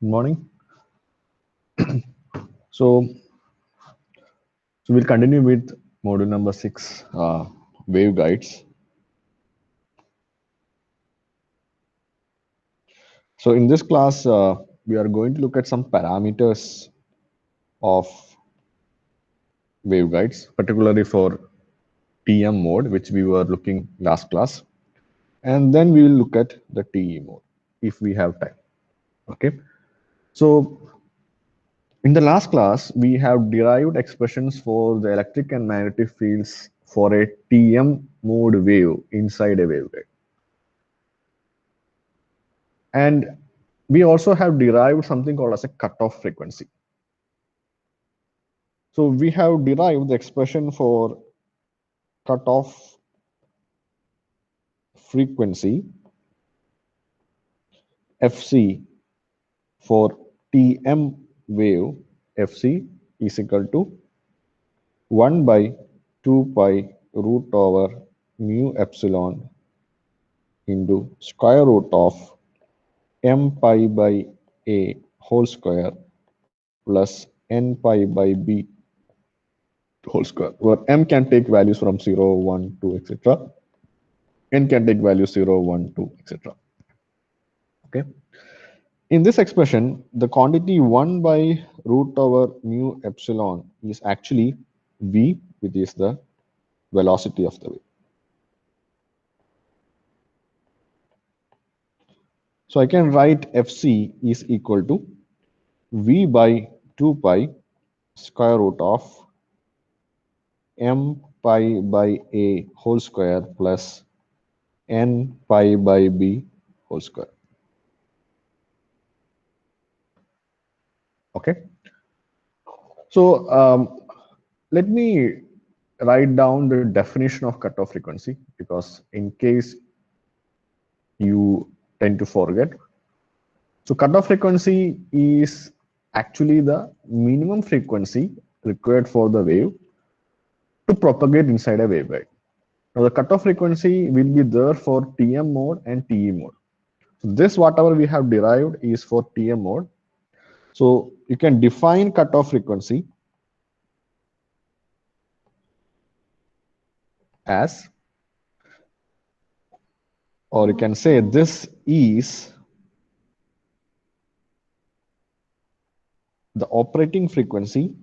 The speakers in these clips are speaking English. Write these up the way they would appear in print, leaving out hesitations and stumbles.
Good morning. So, we'll continue with module number 6, waveguides. So in this class, we are going to look at some parameters of waveguides, particularly for TM mode, which we were looking last class. And then we will look at the TE mode if we have time. Okay. So in the last class, we have derived expressions for the electric and magnetic fields for a TM mode wave inside a waveguide. And we also have derived something called as a cutoff frequency. So we have derived the expression for cutoff frequency FC for TM wave. FC is equal to 1 by 2 pi root over mu epsilon into square root of m pi by a whole square plus n pi by b whole square, where m can take values from 0, 1, 2, etc. N can take values 0, 1, 2, etc. Okay. In this expression, the quantity 1 by root over mu epsilon is actually v, which is the velocity of the wave. So I can write Fc is equal to v by 2 pi square root of m pi by a whole square plus n pi by b whole square. Okay. So let me write down the definition of cutoff frequency, because in case you tend to forget. So cutoff frequency is actually the minimum frequency required for the wave to propagate inside a waveguide. Now the cutoff frequency will be there for TM mode and TE mode. So this whatever we have derived is for TM mode. So you can define cutoff frequency as, or you can say this is the operating frequency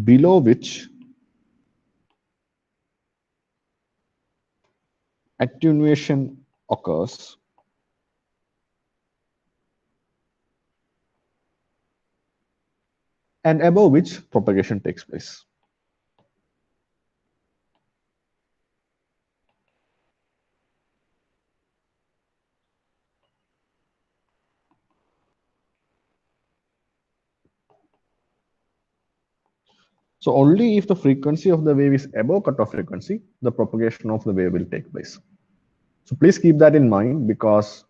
below which attenuation occurs and above which propagation takes place. So only if the frequency of the wave is above cutoff frequency, the propagation of the wave will take place. So please keep that in mind, because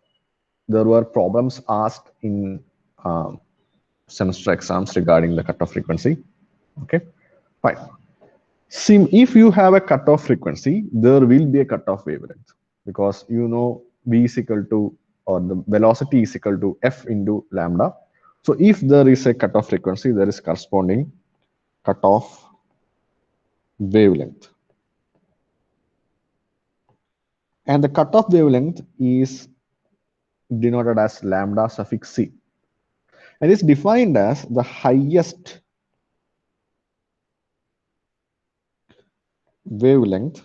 there were problems asked in semester exams regarding the cutoff frequency. Okay, fine. See, if you have a cutoff frequency, there will be a cutoff wavelength, because you know v is equal to, or the velocity is equal to f into lambda. So if there is a cutoff frequency, there is corresponding cutoff wavelength. And the cutoff wavelength is denoted as lambda suffix c, and is defined as the highest wavelength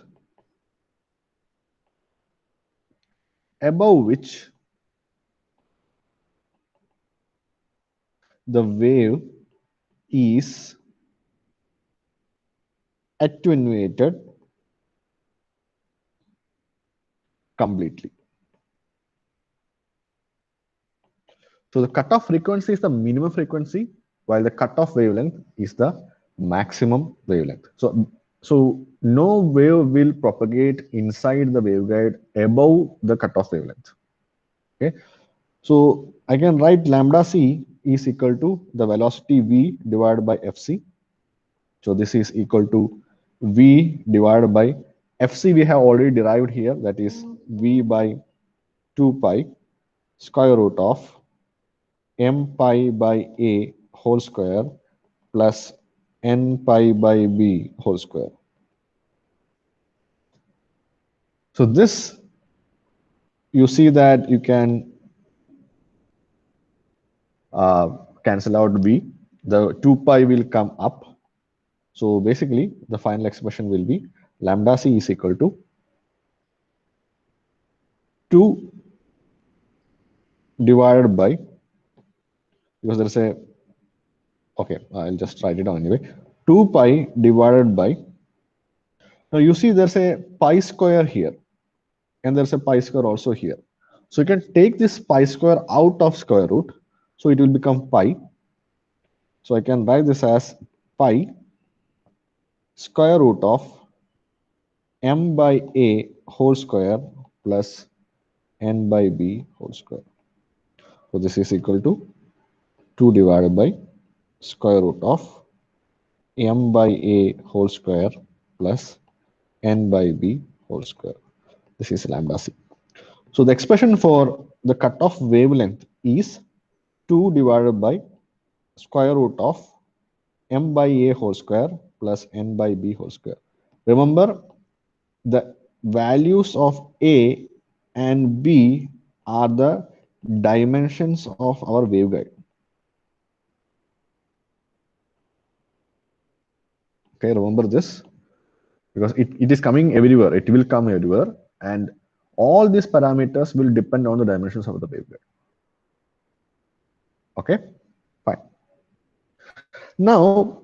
above which the wave is attenuated completely. So the cutoff frequency is the minimum frequency, while the cutoff wavelength is the maximum wavelength. So no wave will propagate inside the waveguide above the cutoff wavelength. Okay. So I can write lambda c is equal to the velocity v divided by fc. So this is equal to V divided by FC we have already derived here, that is V by 2 pi square root of m pi by A whole square plus n pi by B whole square. So this, you see that you can cancel out V. The 2 pi will come up. So basically, the final expression will be lambda c is equal to 2 divided by, because there is a, okay, I'll just write it down anyway. 2 pi divided by, now you see there's a pi square here, and there's a pi square also here. So you can take this pi square out of square root, so it will become pi. So I can write this as pi square root of m by A whole square plus n by B whole square. So this is equal to 2 divided by square root of m by A whole square plus n by B whole square. This is lambda c. So the expression for the cutoff wavelength is 2 divided by square root of m by A whole square plus n by B whole square. Remember, the values of A and B are the dimensions of our waveguide. Okay, remember this, because it is coming everywhere. It will come everywhere, and all these parameters will depend on the dimensions of the waveguide. Okay, fine. Now,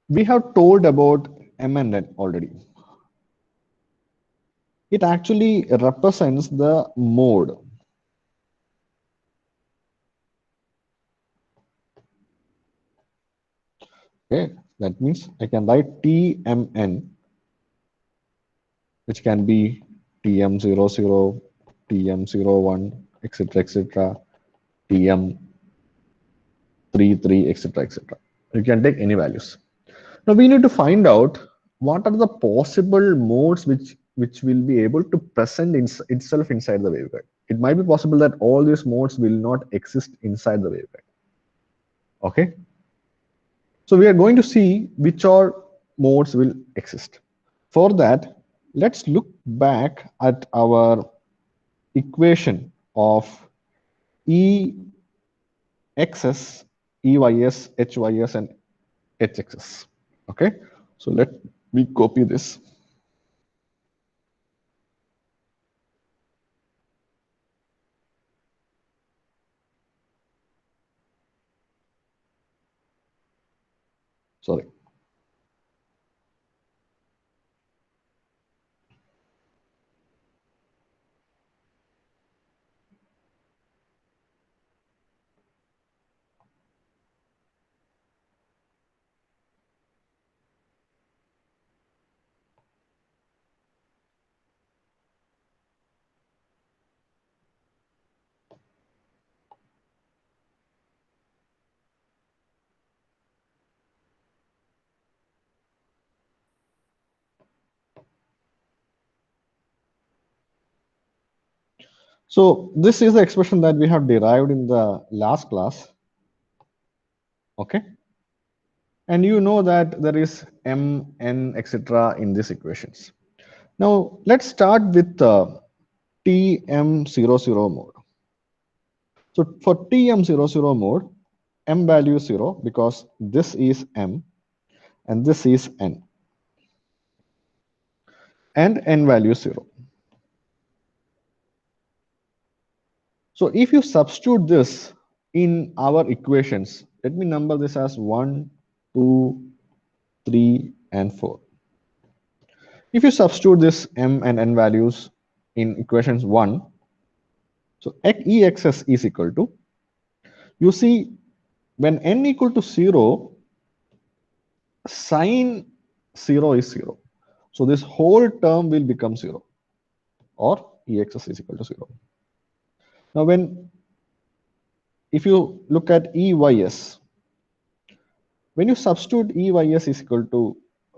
we have told about M and N already. It actually represents the mode. Okay, that means I can write TMN, which can be TM00, TM01, etc., TM33, etc. You can take any values. Now we need to find out what are the possible modes which will be able to present itself inside the waveguide. It might be possible that all these modes will not exist inside the waveguide. Okay. So we are going to see which all modes will exist. For that, let's look back at our equation of EXS, EYS, HYS, and HXS. Okay, so let me copy this. Sorry. So this is the expression that we have derived in the last class. Okay. And you know that there is M, N, etc. in these equations. Now let's start with TM00 mode. So for TM00 mode, M value is 0 because this is M and this is N. And N value is 0. So if you substitute this in our equations, let me number this as 1, 2, 3, and 4. If you substitute this M and N values in equations 1, so EXS is equal to, you see, when N equal to 0, sine 0 is 0. So this whole term will become 0, or EXS is equal to 0. Now if you look at EYS, When you substitute EYS is equal to,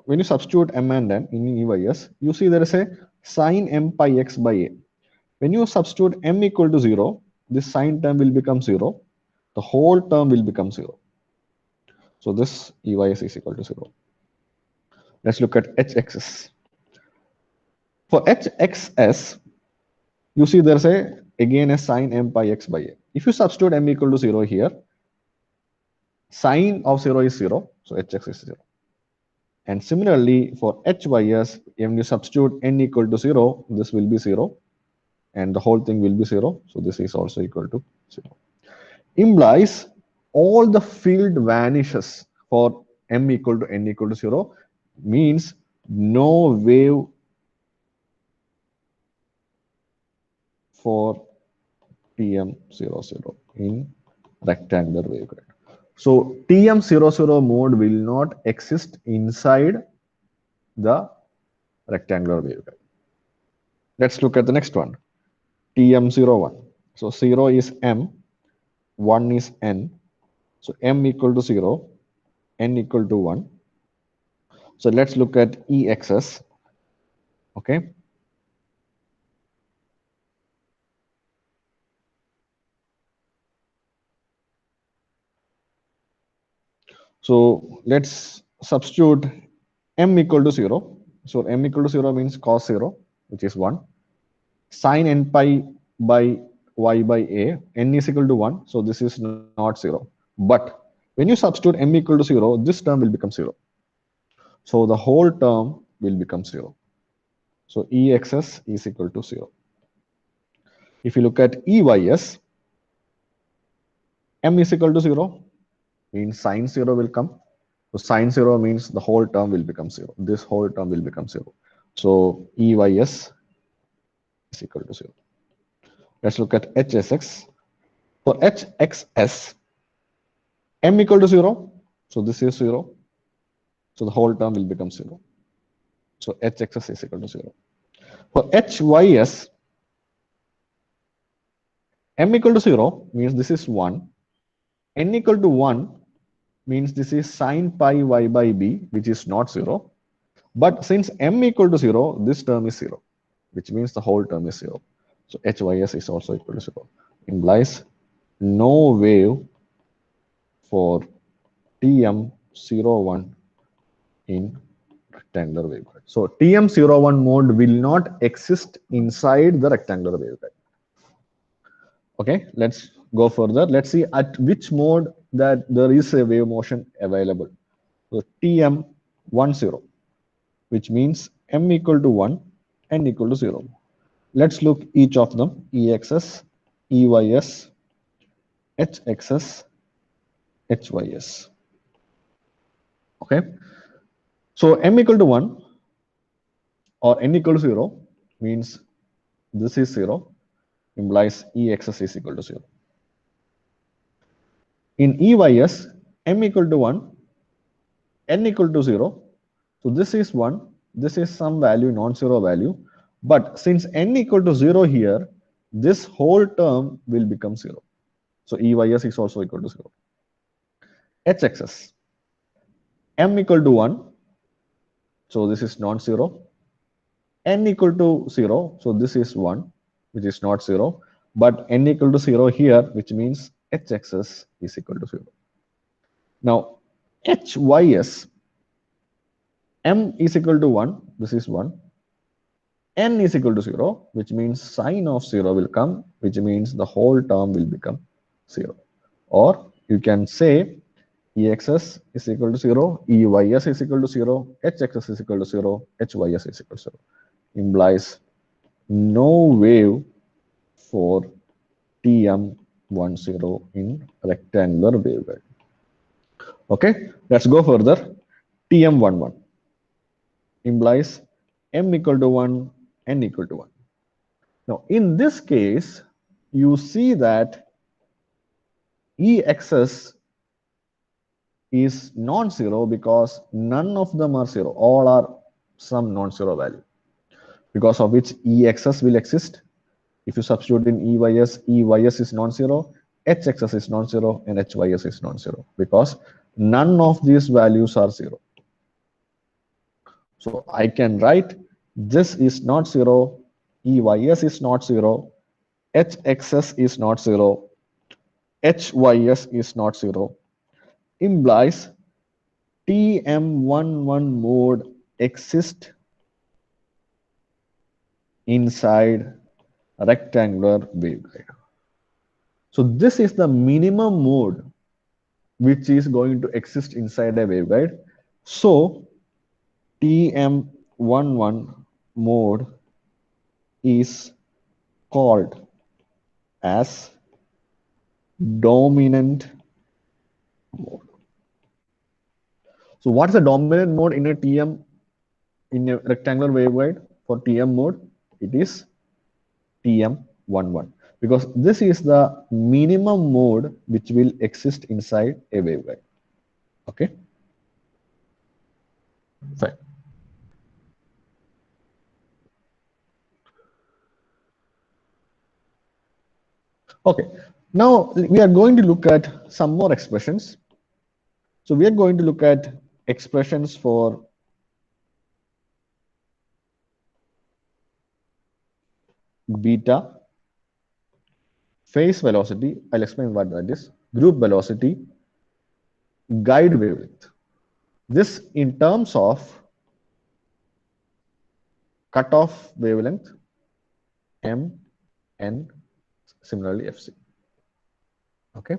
when you substitute M and N in EYS, you see there is a sine M pi x by A. When you substitute M equal to 0, this sine term will become 0. The whole term will become 0. So this EYS is equal to 0. Let's look at HXS. For HXS, you see there's again a sine M pi x by A. If you substitute M equal to 0 here, sine of 0 is 0, so HX is 0. And similarly for HYS, when you substitute N equal to 0, this will be 0, and the whole thing will be 0, so this is also equal to 0. Implies all the field vanishes for M equal to N equal to 0, means no wave for TM00 in rectangular waveguide. So TM00 mode will not exist inside the rectangular waveguide. Let's look at the next one, TM01. So 0 is M, 1 is N. So M equal to 0, N equal to 1. So let's look at EXS. Okay. So let's substitute M equal to 0. So M equal to 0 means cos 0, which is 1. Sine N pi by Y by A, N is equal to 1. So this is not 0. But when you substitute M equal to 0, this term will become 0. So the whole term will become 0. So EXS is equal to 0. If you look at EYS, M is equal to 0, means sine 0 will come. So sine 0 means the whole term will become 0. This whole term will become 0. So EYS is equal to 0. Let's look at HSX. For HXS, M equal to 0. So this is 0. So the whole term will become 0. So HXS is equal to 0. For HYS, M equal to 0 means this is 1. N equal to 1 means this is sine pi Y by B, which is not 0. But since M equal to 0, this term is 0, which means the whole term is 0. So HYS is also equal to 0. Implies no wave for TM01 in rectangular waveguide. So TM01 mode will not exist inside the rectangular waveguide. Okay, let's go further. Let's see at which mode that there is a wave motion available. So TM10, which means M equal to 1, N equal to 0. Let's look each of them, EXS, EYS, HXS, HYS. Okay, so M equal to 1 or N equal to 0 means this is 0, implies EXS is equal to 0. In EYS, M equal to 1, N equal to 0. So this is 1, this is some value, non-zero value. But since N equal to 0 here, this whole term will become 0. So EYS is also equal to 0. HXS, M equal to 1. So this is non-zero. N equal to 0. So this is 1, which is not 0. But N equal to 0 here, which means HXS is equal to 0. Now, HYS, M is equal to 1. This is 1. N is equal to 0, which means sine of 0 will come, which means the whole term will become 0. Or you can say EXS is equal to 0, EYS is equal to 0, HXS is equal to 0, HYS is equal to 0. Implies no wave for TM10 in rectangular waveguide. Okay, let's go further. TM11 implies M equal to 1, N equal to 1. Now, in this case, you see that EXS is non-zero because none of them are 0. All are some non-zero value, because of which EXS will exist. If you substitute in EYS, EYS is non-zero, HXS is non-zero, and HYS is non-zero, because none of these values are 0. So I can write this is not 0, EYS is not 0, HXS is not 0, HYS is not 0, implies TM11 mode exists inside rectangular waveguide. So this is the minimum mode which is going to exist inside a waveguide. So TM11 mode is called as dominant mode. So what is the dominant mode in a TM, in a rectangular waveguide? For TM mode, it is TM11, because this is the minimum mode which will exist inside a waveguide. Okay, fine. Okay, now we are going to look at some more expressions. So we are going to look at expressions for beta, phase velocity, I'll explain what that is, group velocity, guide wavelength. This in terms of cutoff wavelength, M, N, similarly FC. Okay.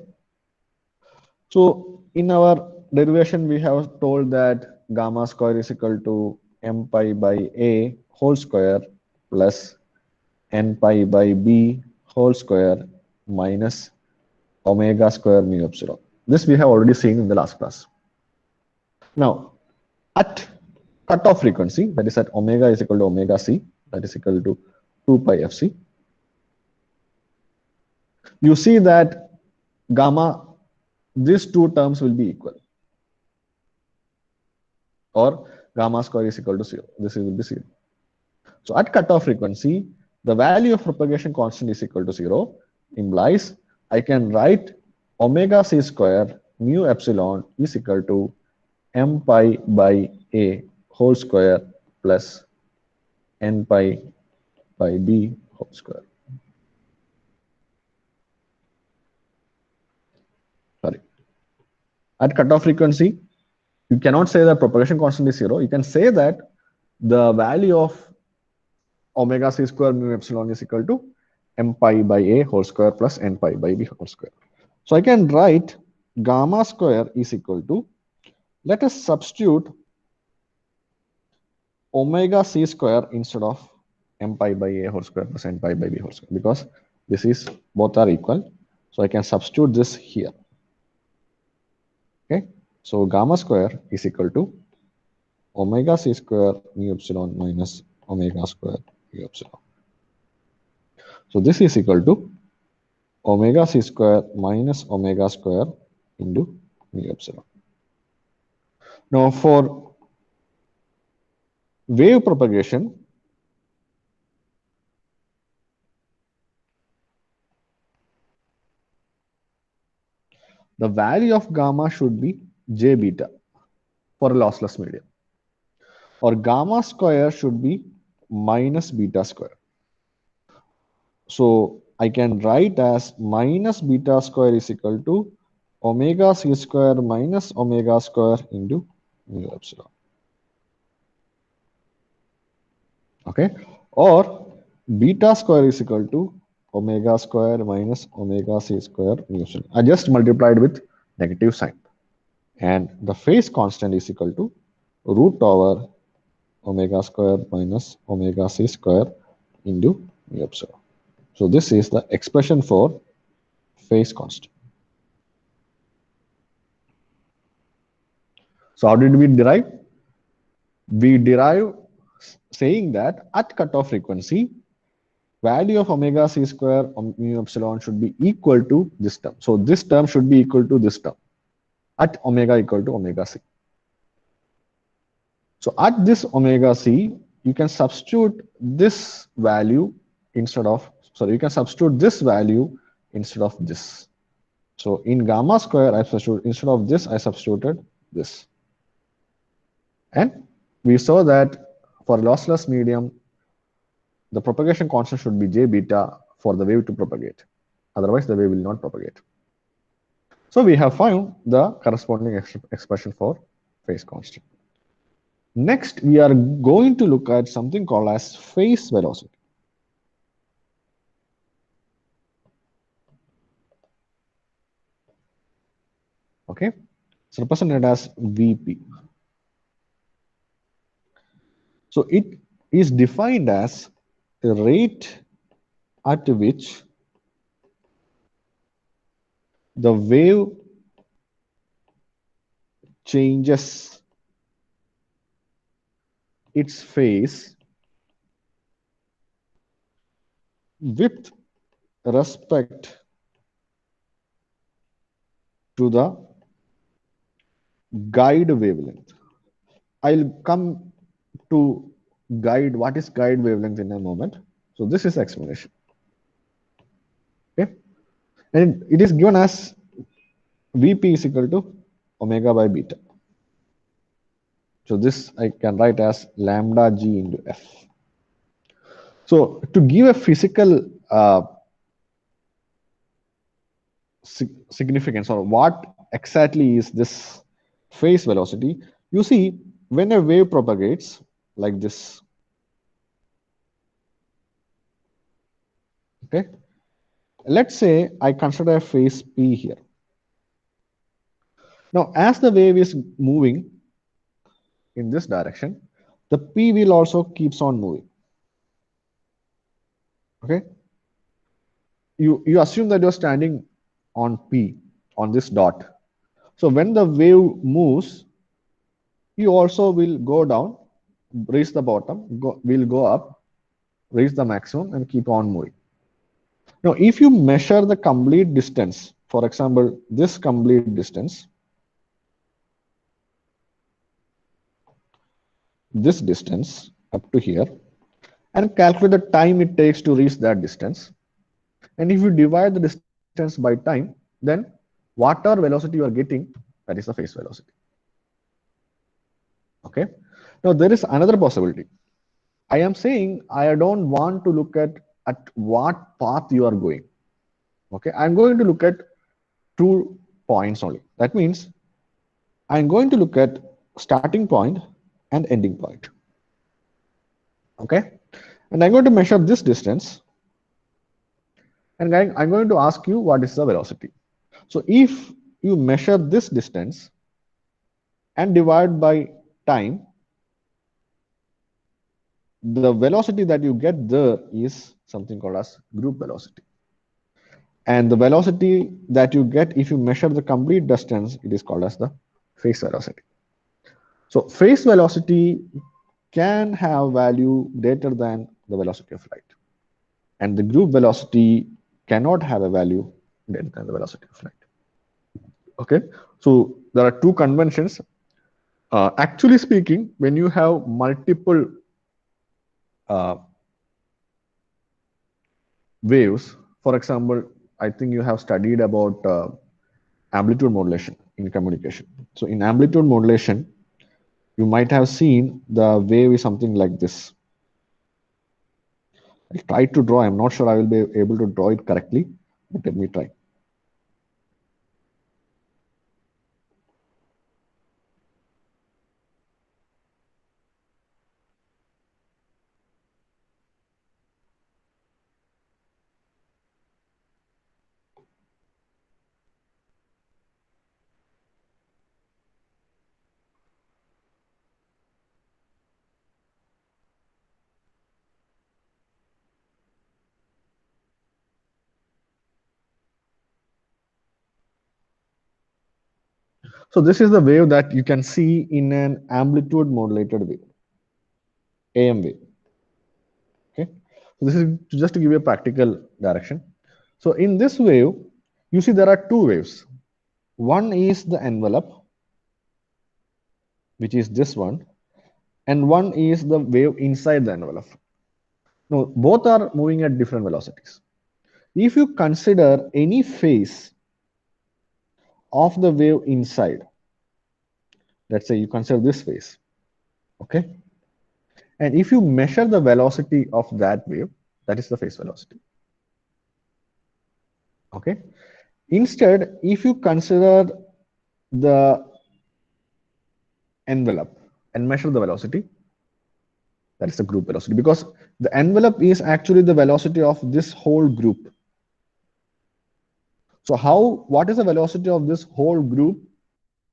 So in our derivation, we have told that gamma square is equal to M pi by A whole square plus N pi by B whole square minus omega square mu epsilon. This we have already seen in the last class. Now, at cutoff frequency, that is at omega is equal to omega c, that is equal to 2 pi fc, you see that gamma, these two terms will be equal, or gamma square is equal to 0. This will be 0. So at cutoff frequency, the value of propagation constant is equal to 0, implies I can write omega c square mu epsilon is equal to M pi by A whole square plus N pi by B whole square. Sorry. At cutoff frequency, you cannot say that propagation constant is 0. You can say that the value of omega c square mu epsilon is equal to M pi by A whole square plus N pi by B whole square. So I can write gamma square is equal to, let us substitute omega c square instead of M pi by A whole square plus N pi by B whole square, because this is, both are equal. So I can substitute this here. Okay, so gamma square is equal to omega c square mu epsilon minus omega square mu epsilon. So this is equal to omega c square minus omega square into mu epsilon. Now for wave propagation, the value of gamma should be j beta for a lossless medium, or gamma square should be minus beta square. So I can write as minus beta square is equal to omega c square minus omega square into mu epsilon. Okay, or beta square is equal to omega square minus omega c square mu epsilon. I just multiplied with negative sign, and the phase constant is equal to root over omega square minus omega c square into mu epsilon. So this is the expression for phase constant. So how did we derive? We derive saying that at cutoff frequency, value of omega c square mu epsilon should be equal to this term. So this term should be equal to this term at omega equal to omega c. So at this omega c, you can substitute this value instead of, sorry, you can substitute this value instead of this. So in gamma square, I substitute, instead of this, I substituted this. And we saw that for lossless medium, the propagation constant should be j beta for the wave to propagate. Otherwise, the wave will not propagate. So we have found the corresponding expression for phase constant. Next, we are going to look at something called as phase velocity. Okay, it's represented as Vp. So it is defined as the rate at which the wave changes its phase with respect to the guide wavelength. I'll come to guide, what is guide wavelength in a moment. So this is explanation. Okay, and it is given as Vp is equal to omega by beta. So this I can write as lambda g into f. So to give a physical significance, or what exactly is this phase velocity, you see when a wave propagates like this, okay, let's say I consider a phase p here. Now as the wave is moving in this direction, the p will also keeps on moving. Okay, you assume that you're standing on p, on this dot. So when the wave moves, you also will go down, reach the bottom, will go up, reach the maximum, and keep on moving. Now, if you measure the complete distance, for example, this complete distance, this distance up to here, and calculate the time it takes to reach that distance, and if you divide the distance by time, then whatever velocity you are getting, that is the phase velocity. Okay. Now there is another possibility. I am saying I don't want to look at what path you are going. Okay, I'm going to look at 2 points only. That means I'm going to look at starting point and ending point. Okay, and I'm going to measure this distance, and I'm going to ask you what is the velocity. So if you measure this distance and divide by time, the velocity that you get there is something called as group velocity. And the velocity that you get if you measure the complete distance, it is called as the phase velocity. So phase velocity can have value greater than the velocity of light. And the group velocity cannot have a value greater than the velocity of light. Okay, so there are 2 conventions. Actually speaking, when you have multiple waves, for example, I think you have studied about amplitude modulation in communication. So in amplitude modulation, you might have seen the wave is something like this. I'll try to draw. I'm not sure I will be able to draw it correctly, but let me try. So this is the wave that you can see in an amplitude modulated wave, AM wave. Okay, so this is just to give you a practical direction. So in this wave, you see there are 2 waves. One is the envelope, which is this one, and one is the wave inside the envelope. Now, both are moving at different velocities. If you consider any phase of the wave inside. Let's say you consider this phase, okay? And if you measure the velocity of that wave, that is the phase velocity, okay? Instead, if you consider the envelope and measure the velocity, that is the group velocity, because the envelope is actually the velocity of this whole group. So what is the velocity of this whole group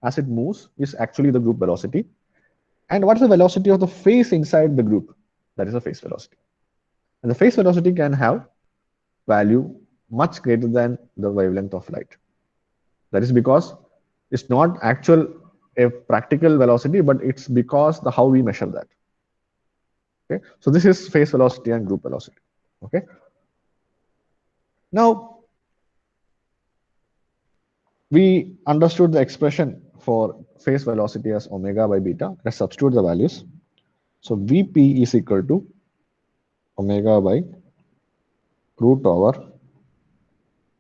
as it moves is actually the group velocity. And what is the velocity of the phase inside the group? That is the phase velocity. And the phase velocity can have value much greater than the wavelength of light. That is because it's not a practical velocity, but it's because how we measure that. Okay, so this is phase velocity and group velocity. Okay, now we understood the expression for phase velocity as omega by beta. Let's substitute the values. So Vp is equal to omega by root over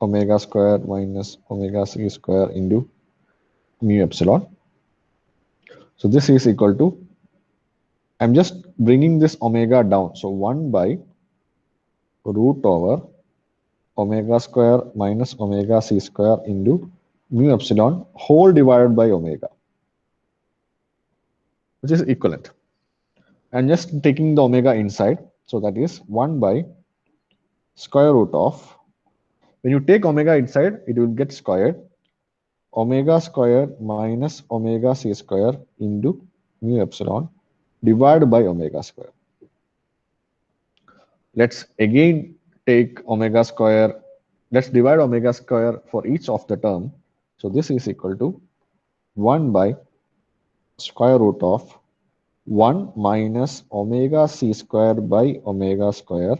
omega square minus omega c square into mu epsilon. So this is equal to, I'm just bringing this omega down. So 1 by root over omega square minus omega c square into mu epsilon whole divided by omega, which is equivalent. And just taking the omega inside, so that is 1 by square root of, when you take omega inside, it will get squared, omega squared minus omega c square into mu epsilon divided by omega square. Let's again take omega square. Let's divide omega square for each of the term. So this is equal to 1 by square root of 1 minus omega c square by omega square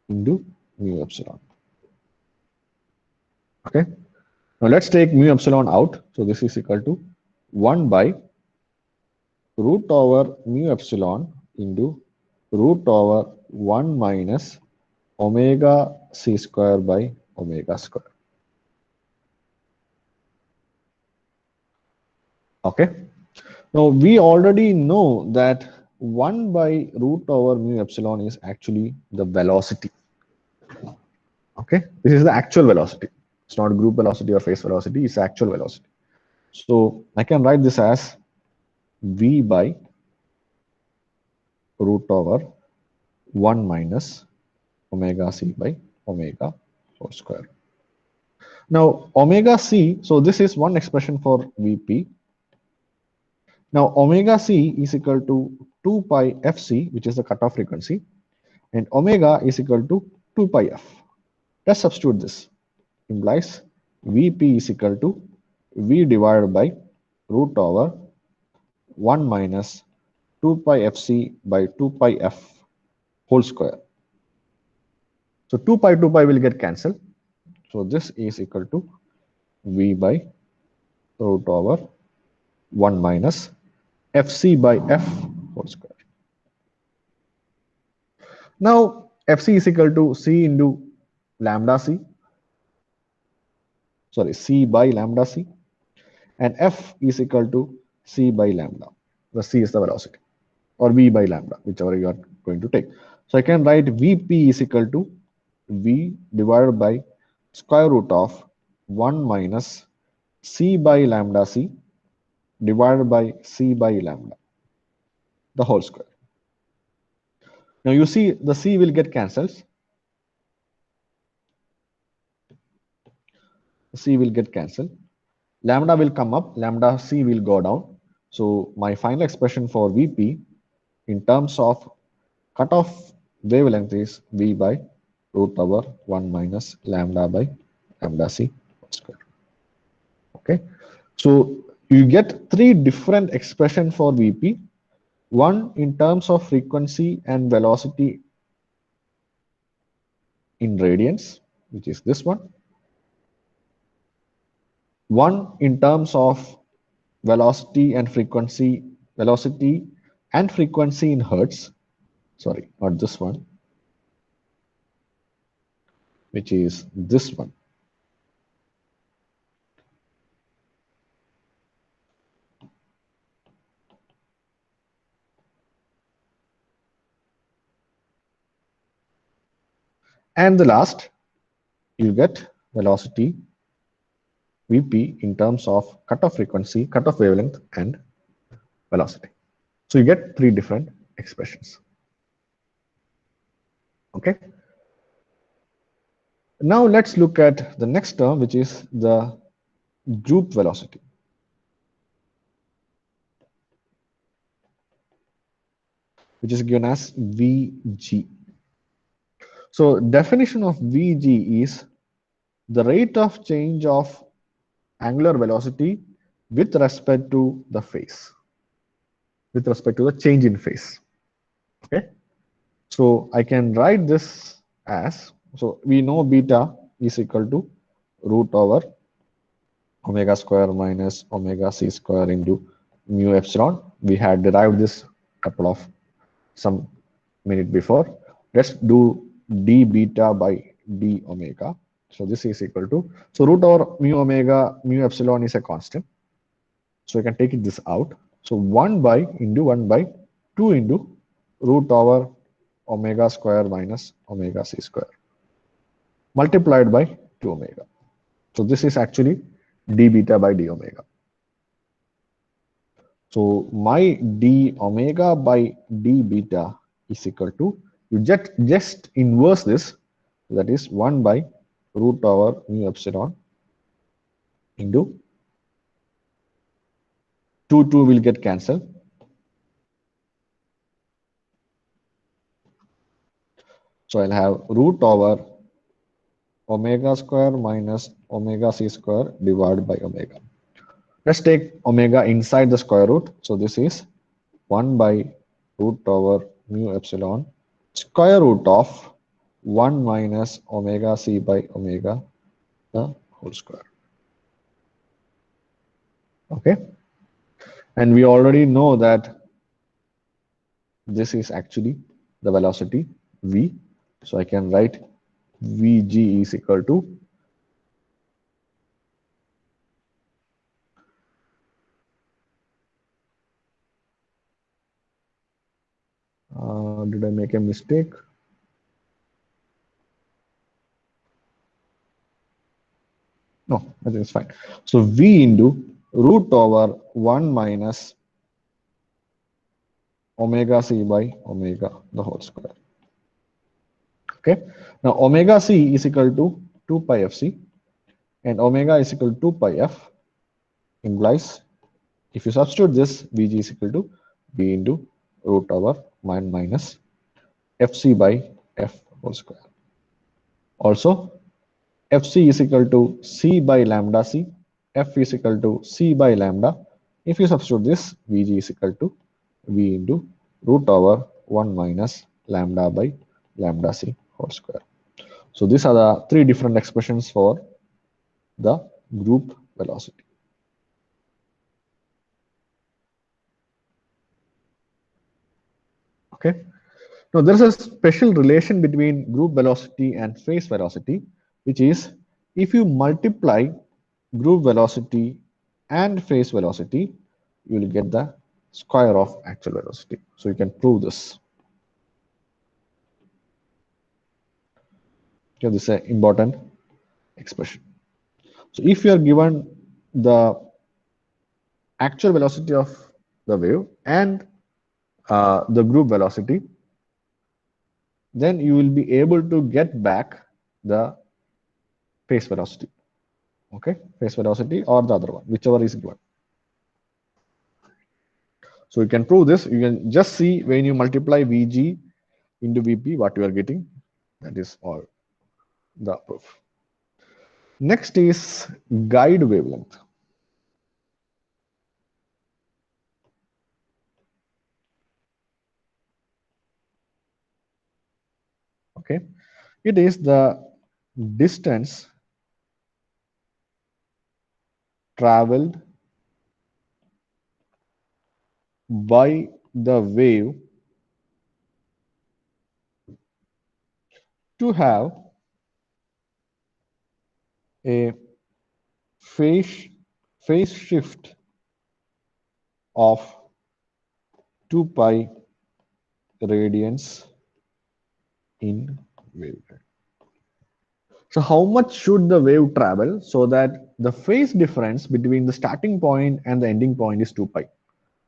into mu epsilon. Okay. Now let's take mu epsilon out. So this is equal to 1 by root over mu epsilon into root over 1 minus omega c square by omega square. Okay. Now we already know that 1 by root over mu epsilon is actually the velocity. Okay. This is the actual velocity. It's not group velocity or phase velocity. It's actual velocity. So I can write this as V by root over 1 minus omega c by omega whole square. Now omega c, so this is one expression for Vp. Now omega c is equal to 2 pi fc, which is the cutoff frequency, and omega is equal to 2 pi f. Let's substitute this. Implies Vp is equal to V divided by root over 1 minus 2 pi fc by 2 pi f whole square. So 2 pi will get cancelled. So this is equal to V by root over 1 minus fc by f whole square. Now fc is equal to c into lambda c, sorry, c by lambda c, and f is equal to c by lambda. The c is the velocity, or v by lambda, whichever you are going to take. So I can write Vp is equal to V divided by square root of 1 minus c by lambda c divided by c by lambda, the whole square. Now you see the c will get cancelled. C will get cancelled. Lambda will come up, lambda c will go down. So my final expression for Vp in terms of cutoff wavelength is V by root over 1 minus lambda by lambda c square. Okay. So you get three different expressions for Vp. One in terms of frequency and velocity in radians, which is this one. One in terms of velocity and frequency in hertz. Sorry, not this one, which is this one. And the last, you get velocity Vp in terms of cutoff frequency, cutoff wavelength, and velocity. So you get three different expressions. Okay. Now let's look at the next term, which is the group velocity. Which is given as Vg. So definition of Vg is the rate of change of angular velocity with respect to the phase, with respect to the change in phase. Okay. So I can write this as, so we know beta is equal to root over omega square minus omega c square into mu epsilon. We had derived this couple of some minute before. Let's do d beta by d omega. So this is equal to, so root over mu omega, mu epsilon is a constant. So I can take this out. So 1 by into 1 by 2 into root over omega square minus omega c square multiplied by 2 omega. So this is actually d beta by d omega. So my d omega by d beta is equal to, you just inverse this, that is 1 by root over mu epsilon into 2 will get cancelled. So I'll have root over omega square minus omega c square divided by omega. Let's take omega inside the square root. So this is 1 by root over mu epsilon square root of 1 minus omega c by omega the whole square. Okay. And we already know that this is actually the velocity v. So I can write Vg is equal to did I make a mistake? No, I think it's fine. So V into root over 1 minus omega c by omega the whole square. Okay. Now omega c is equal to 2 pi fc and omega is equal to 2 pi f implies, if you substitute this, Vg is equal to V into root over 1 minus fc by f whole square. Also, fc is equal to c by lambda c, f is equal to c by lambda. If you substitute this, Vg is equal to V into root over 1 minus lambda by lambda c whole square. So these are the three different expressions for the group velocity. Okay. Now there is a special relation between group velocity and phase velocity, which is if you multiply group velocity and phase velocity, you will get the square of actual velocity. So you can prove this. Okay, this is an important expression. So if you are given the actual velocity of the wave and the group velocity, then you will be able to get back the phase velocity. Okay, phase velocity or the other one, whichever is given. So you can prove this. You can just see when you multiply Vg into Vp, what you are getting. That is all the proof. Next is guide wavelength. Okay, it is the distance traveled by the wave to have a phase shift of 2 pi radians in wavelength. So how much should the wave travel so that the phase difference between the starting point and the ending point is 2 pi?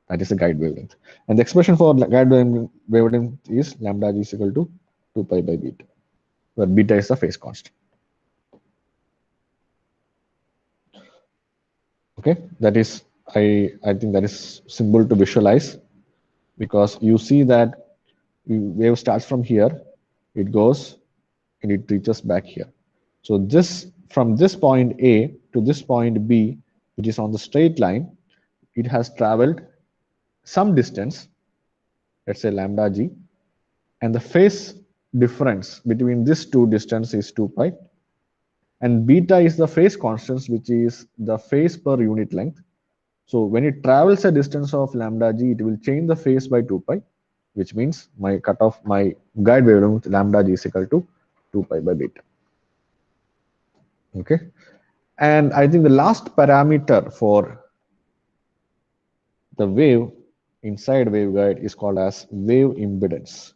That is the guide wavelength. And the expression for guide wavelength is lambda g is equal to 2 pi by beta, where beta is the phase constant. Okay, that is, I think that is simple to visualize, because you see that wave starts from here, it goes and it reaches back here. So this, from this point A to this point B, which is on the straight line, it has traveled some distance, let's say lambda g, and the phase difference between these two distance is 2 pi, and beta is the phase constant, which is the phase per unit length. So when it travels a distance of lambda g, it will change the phase by 2 pi, which means my cutoff, my guide wavelength lambda g is equal to 2 pi by beta. Okay, and I think the last parameter for the wave inside waveguide is called as wave impedance.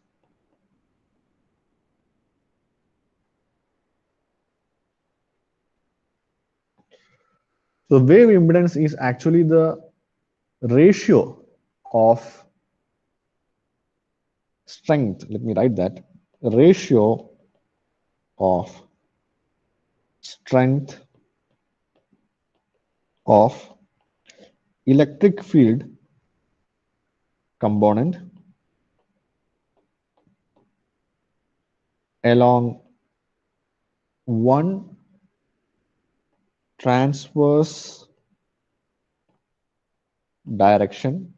So wave impedance is actually the ratio of strength. Let me write that. Ratio of strength of electric field component along one transverse direction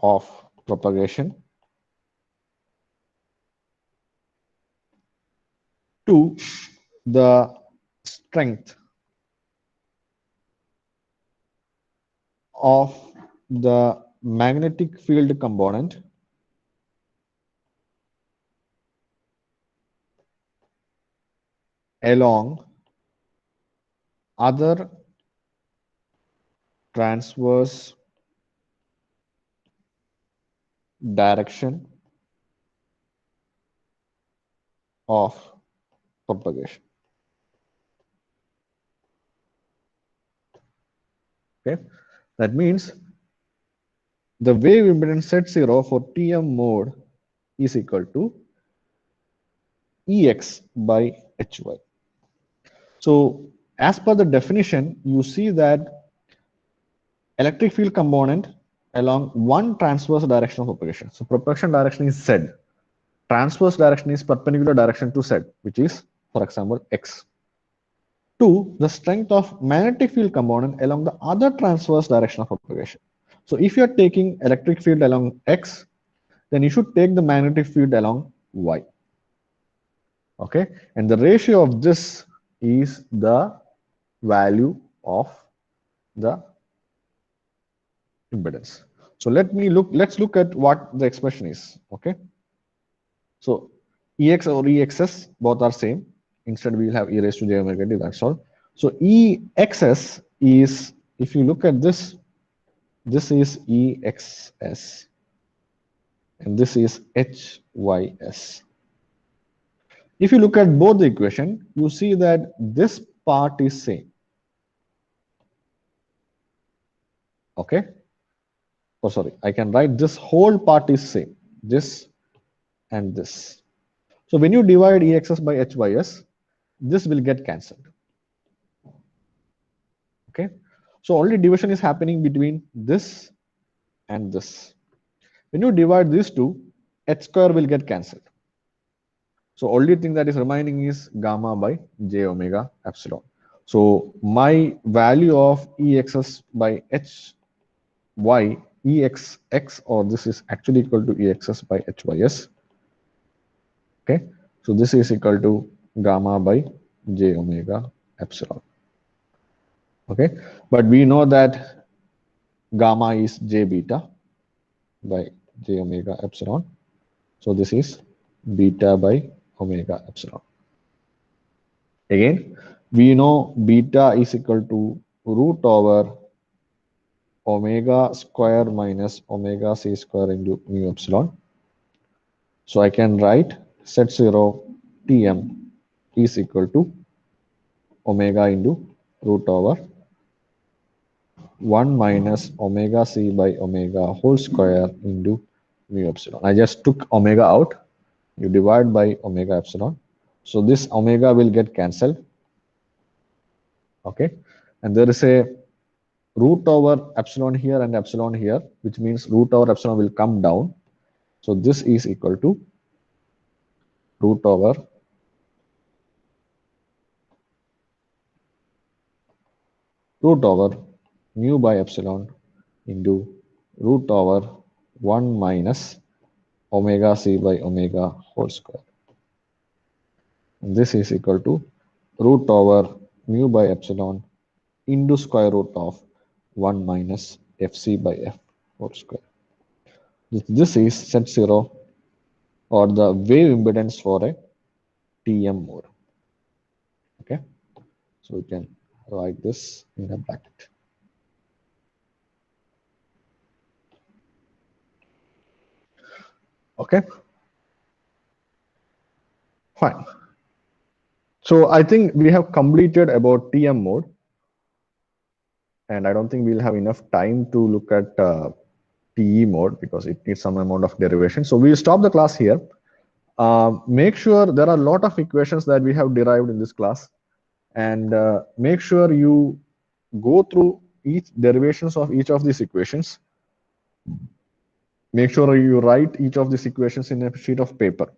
of propagation to the strength of the magnetic field component along other transverse direction of propagation. Okay, that means the wave impedance Z0 for TM mode is equal to Ex by Hy. So as per the definition, you see that electric field component along one transverse direction of propagation. So propagation direction is Z. Transverse direction is perpendicular direction to Z, which is, for example, X. To the strength of magnetic field component along the other transverse direction of propagation. So if you are taking electric field along X, then you should take the magnetic field along Y. Okay, and the ratio of this is the value of the impedance. So let's look at what the expression is. Okay, so Ex or Exs both are same. Instead we will have e raised to j omega t, that's all. So Exs is, if you look at this, this is Exs and this is Hys. If you look at both the equation, you see that this part is same. Okay, oh sorry, I can write this whole part is same, this and this. So when you divide Exs by Hys, this will get cancelled. Okay, so only division is happening between this and this. When you divide these two, H square will get cancelled. So only thing that is remaining is gamma by j omega epsilon. So my value of Exs by Hy, Exx, or this is actually equal to Exs by Hys. Okay, so this is equal to gamma by j omega epsilon. Okay, but we know that gamma is j beta by j omega epsilon. So this is beta by omega epsilon. Again, we know beta is equal to root over omega square minus omega c square into mu epsilon. So I can write Z0 Tm is equal to omega into root over 1 minus omega c by omega whole square into mu epsilon. I just took omega out. You divide by omega epsilon. So this omega will get cancelled. Okay. And there is a root over epsilon here and epsilon here, which means root over epsilon will come down. So this is equal to root over mu by epsilon into root over 1 minus omega c by omega whole square. And this is equal to root over mu by epsilon into square root of 1 minus fc by f whole square. This is Z0 or the wave impedance for a TM mode. Okay, so we can write this in a bracket. Okay, fine. So I think we have completed about TM mode, and I don't think we'll have enough time to look at TE mode because it needs some amount of derivation. So we'll stop the class here. Make sure there are a lot of equations that we have derived in this class, and make sure you go through each derivations of each of these equations. Make sure you write each of these equations in a sheet of paper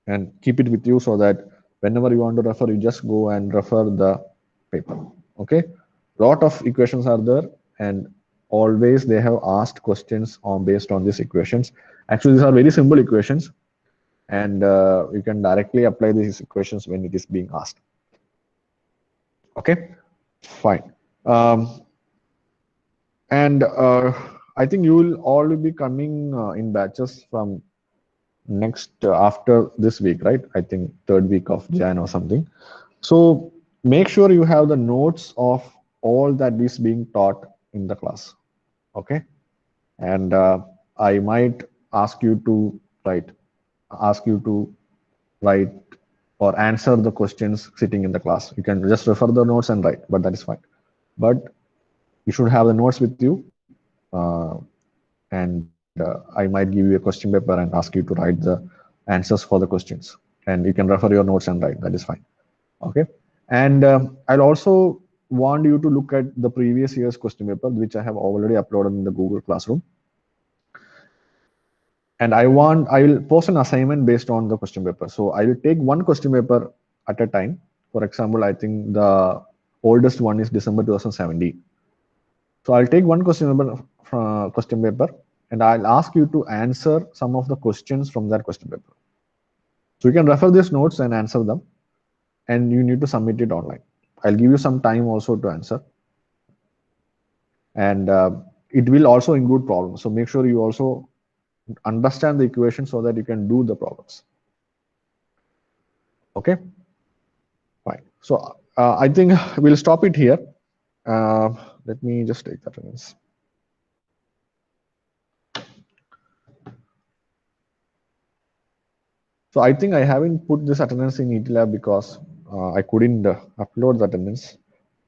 and keep it with you so that whenever you want to refer, you just go and refer the paper. Okay, lot of equations are there, and always they have asked questions on based on these equations. Actually, these are very simple equations, and you can directly apply these equations when it is being asked. Okay, fine. And I think you will all be coming in batches from next after this week, right? I think 3rd week of Jan or something. So make sure you have the notes of all that is being taught in the class. Okay, and I might ask you to write or answer the questions sitting in the class. You can just refer the notes and write, but that is fine. But you should have the notes with you, and I might give you a question paper and ask you to write the answers for the questions, and you can refer your notes and write. That is fine. Okay, and I'll also want you to look at the previous year's question paper, which I have already uploaded in the Google Classroom. And I will post an assignment based on the question paper. So I will take one question paper at a time. For example, I think the oldest one is December 2017. So I'll take one question paper and I'll ask you to answer some of the questions from that question paper. So you can refer these notes and answer them, and you need to submit it online. I'll give you some time also to answer, and it will also include problems. So make sure you also understand the equation so that you can do the problems. Okay, fine. So I think we'll stop it here. Let me just take that attendance. So I think I haven't put this attendance in ET-Lab because I couldn't upload the attendance.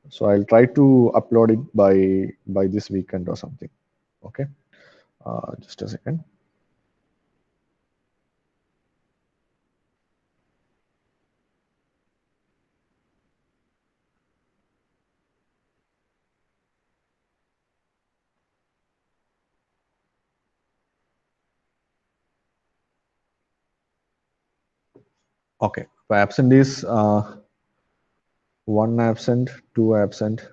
So I'll try to upload it by this weekend or something. Okay, just a second. Okay, so absent is 1 absent, 2 absent,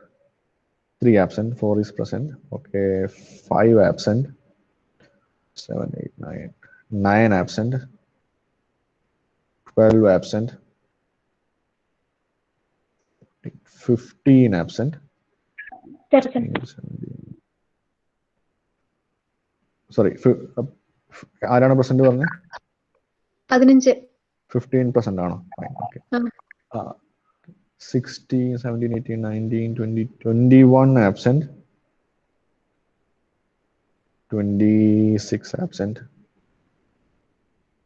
3 absent, 4 is present. Okay, 5 absent, 7, 8, 9, 9 absent, 12 absent, 15 absent. 16, sorry, ആരാണ് percent പറഞ്ഞത്? 15. 15% ആണോ? Okay. 16, 17, 18, 19, 20, 21 absent, 26 absent,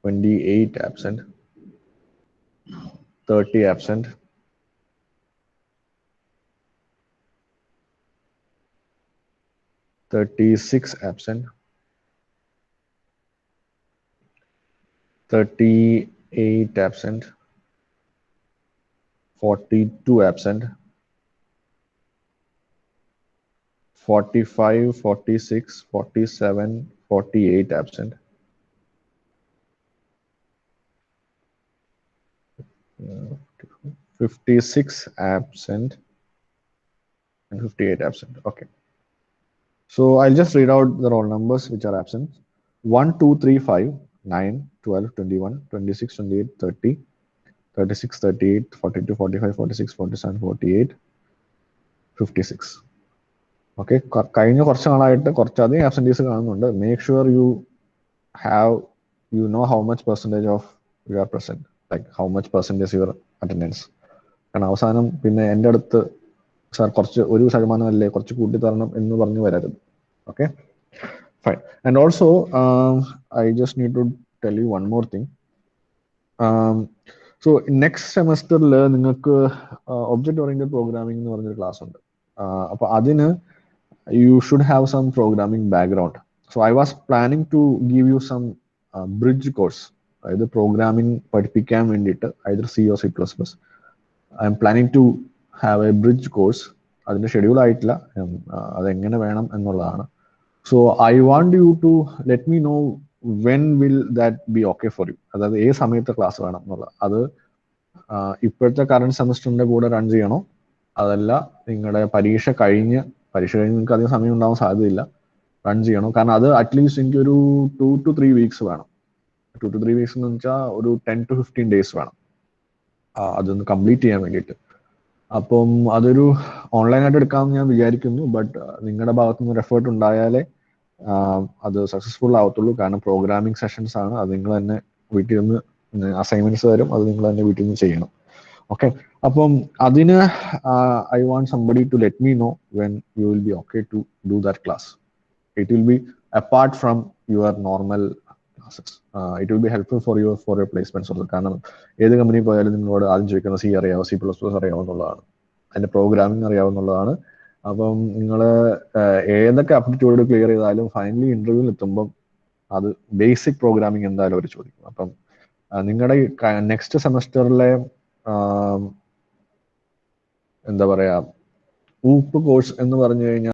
28 absent, 30 absent. 36 absent. 38 absent. 42 absent. 45, 46, 47, 48 absent. 56 absent and 58 absent. Okay. So I'll just read out the roll numbers which are absent. 1, 2, 3, 5, 9, 12, 21, 26, 28, 30, 36, 38, 42, 45, 46, 47, 48, 56. Okay. കഴിഞ്ഞ കുറച്ച് നാളായിട്ട് കുറച്ചധികം absentees കാണുന്നുണ്ട്. Make sure you know how much percentage of you are present, like how much percentage your attendance. കാരണം അവസാനം പിന്നെ എൻ്റെ അടുത്ത് സാർ കുറച്ച് 1% അല്ലേ കുറച്ച് കൂട്ടി തരണം എന്ന് പറഞ്ഞു വരരുത്. Okay, fine. And also I just need to tell you one more thing. So next semester നിങ്ങൾക്ക് object oriented programming എന്ന് പറഞ്ഞൊരു ക്ലാസ് ഉണ്ട്. അപ്പോൾ അതിന് you should have some programming background. So I was planning to give you some bridge course, either programming പഠിപ്പിക്കാൻ വേണ്ടിയിട്ട് either C or C++. I am planning to have a bridge course. അതിന്റെ schedule ആയിട്ടില്ല, അതെങ്ങനെ വേണം എന്നുള്ളതാണ്. So I want you to let me know when will that be okay for you. അതായത് ഏത് സമയത്ത് ക്ലാസ് വേണം എന്നുള്ളത്. അത് ഇപ്പോഴത്തെ കറണ്ട് സെമസ്റ്ററിന്റെ കൂടെ റൺ ചെയ്യണോ, അതല്ല നിങ്ങളുടെ പരീക്ഷ കഴിഞ്ഞ് നിങ്ങൾക്ക് അധികം സമയം ഉണ്ടാവാൻ സാധ്യതയില്ല, റൺ ചെയ്യണോ? കാരണം അത് അറ്റ്ലീസ്റ്റ് എനിക്ക് ഒരു 2 to 3 weeks വേണം. 2 to 3 weeks എന്ന് വെച്ചാൽ ഒരു 10 to 15 days വേണം അതൊന്ന് കംപ്ലീറ്റ് ചെയ്യാൻ വേണ്ടിയിട്ട്. അപ്പം അതൊരു ഓൺലൈനായിട്ട് എടുക്കാമെന്ന് ഞാൻ വിചാരിക്കുന്നു. ബട്ട് നിങ്ങളുടെ ഭാഗത്തു നിന്ന് ഒരു എഫേർട്ട് ഉണ്ടായാലേ അത് സക്സസ്ഫുൾ ആവത്തുള്ളൂ. കാരണം പ്രോഗ്രാമിംഗ് സെഷൻസ് ആണ്, അത് നിങ്ങൾ തന്നെ വീട്ടിൽ നിന്ന് അസൈൻമെന്റ്സ് വരും, അത് നിങ്ങൾ തന്നെ വീട്ടിൽ നിന്ന് ചെയ്യണം. ഓക്കെ, അപ്പം അതിന് I want somebody to let me know when you will be okay to do that class. It will be apart from your normal classes. It will be helpful for your placements also. കാരണം ഏത് company പോയാലും നിങ്ങളോട് ആദ്യം ചോദിക്കുന്നത് C അറിയാവോ, C++ അറിയാവോ എന്നുള്ളതാണ്, അതിന്റെ പ്രോഗ്രാമിംഗ് അറിയാവുന്നതാണ്. അപ്പം നിങ്ങൾ ഏതൊക്കെ ആപ്റ്റിറ്റ്യൂഡ് ക്ലിയർ ചെയ്താലും ഫൈനലി ഇന്റർവ്യൂവിൽ എത്തുമ്പം അത് ബേസിക് പ്രോഗ്രാമിംഗ് എന്തായാലും അവർ ചോദിക്കും. അപ്പം നിങ്ങളുടെ നെക്സ്റ്റ് സെമസ്റ്ററിലെ എന്താ പറയാ ഊപ്പ് കോഴ്സ് എന്ന് പറഞ്ഞു കഴിഞ്ഞാൽ